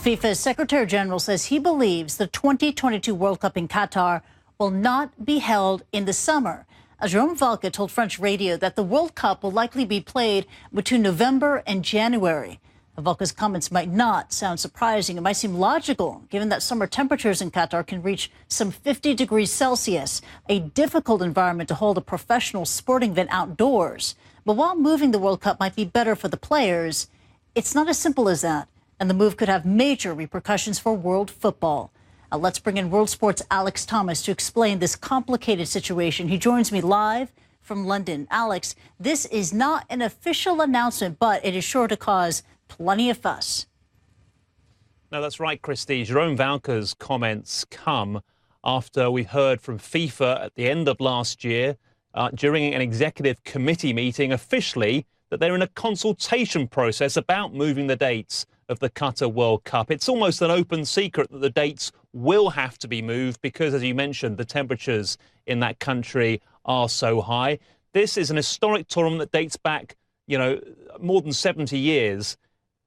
FIFA's Secretary General says he believes the 2022 World Cup in Qatar will not be held in the summer. Jerome Valcke told French radio that the World Cup will likely be played between November and January. Valcke's comments might not sound surprising. It might seem logical, given that summer temperatures in Qatar can reach some 50 degrees Celsius, a difficult environment to hold a professional sporting event outdoors. But while moving the World Cup might be better for the players, it's not as simple as that, and the move could have major repercussions for world football. Let's bring in World Sports' Alex Thomas to explain this complicated situation. He joins me live from London. Alex, this is not an official announcement, but it is sure to cause plenty of fuss. No, that's right, Christy. Jerome Valcke's comments come after we heard from FIFA at the end of last year during an executive committee meeting officially that they're in a consultation process about moving the dates of the Qatar World Cup. It's almost an open secret that the dates will have to be moved because, as you mentioned, the temperatures in that country are so high. This is an historic tournament that dates back, more than 70 years.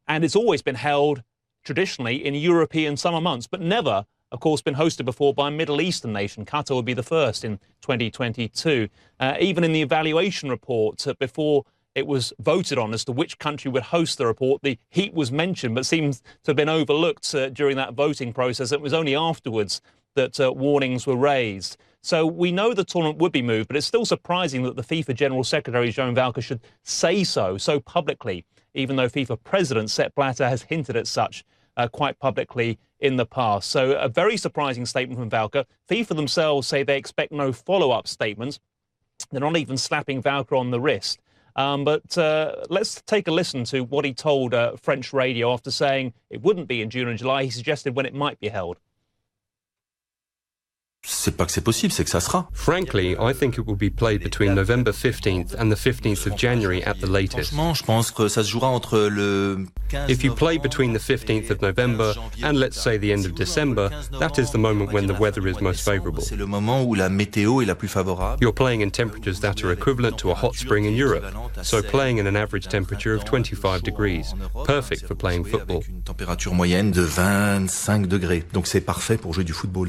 And it's always been held traditionally in European summer months, but never, of course, been hosted before by a Middle Eastern nation. Qatar would be the first in 2022. Even in the evaluation report, before it was voted on as to which country would host the report, the heat was mentioned, but seems to have been overlooked during that voting process. It was only afterwards that warnings were raised. So we know the tournament would be moved, but it's still surprising that the FIFA General Secretary, Jerome Valcke, should say so publicly, even though FIFA President Sepp Blatter has hinted at such quite publicly in the past. So a very surprising statement from Valcke. FIFA themselves say they expect no follow-up statements. They're not even slapping Valcke on the wrist. But let's take a listen to what he told French radio after saying it wouldn't be in June and July. He suggested when it might be held. C'est pas que c'est possible, c'est que ça sera. Frankly, I think it will be played between November 15th and the 15th of January at the latest. Franchement, je pense que ça se jouera entre le 15 If you play between the 15th of November and let's say the end of December, that is the moment when the weather is most favorable. C'est le moment où la météo est la plus favorable. You're playing in temperatures that are equivalent to a hot spring in Europe, so playing in an average temperature of 25 degrees, perfect for playing football. Avec une température moyenne de 25 degrés. Donc c'est parfait pour jouer du football.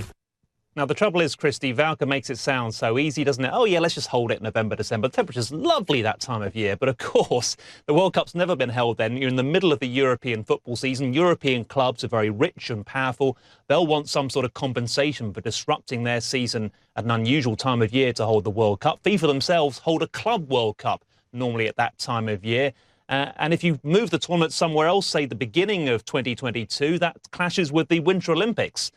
Now, the trouble is, Christy, Valcke makes it sound so easy, doesn't it? Oh, yeah, let's just hold it November, December. The temperature's lovely that time of year. But, of course, the World Cup's never been held then. You're in the middle of the European football season. European clubs are very rich and powerful. They'll want some sort of compensation for disrupting their season at an unusual time of year to hold the World Cup. FIFA themselves hold a Club World Cup normally at that time of year. And if you move the tournament somewhere else, say the beginning of 2022, that clashes with the Winter Olympics.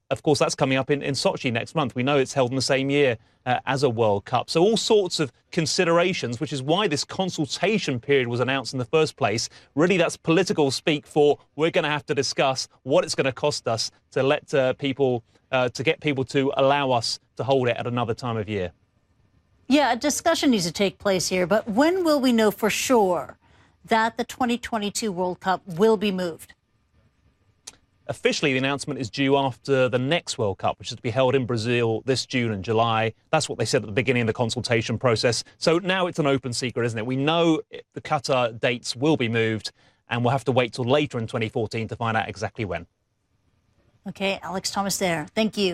Of course, that's coming up in Sochi next month. We know it's held in the same year as a World Cup. So all sorts of considerations, which is why this consultation period was announced in the first place. Really, that's political speak for we're going to have to discuss what it's going to cost us to let to get people to allow us to hold it at another time of year. Yeah, a discussion needs to take place here. But when will we know for sure that the 2022 World Cup will be moved? Officially, the announcement is due after the next World Cup, which is to be held in Brazil this June and July. That's what they said at the beginning of the consultation process. So now it's an open secret, isn't it? We know the Qatar dates will be moved, and we'll have to wait till later in 2014 to find out exactly when. Okay, Alex Thomas there. Thank you.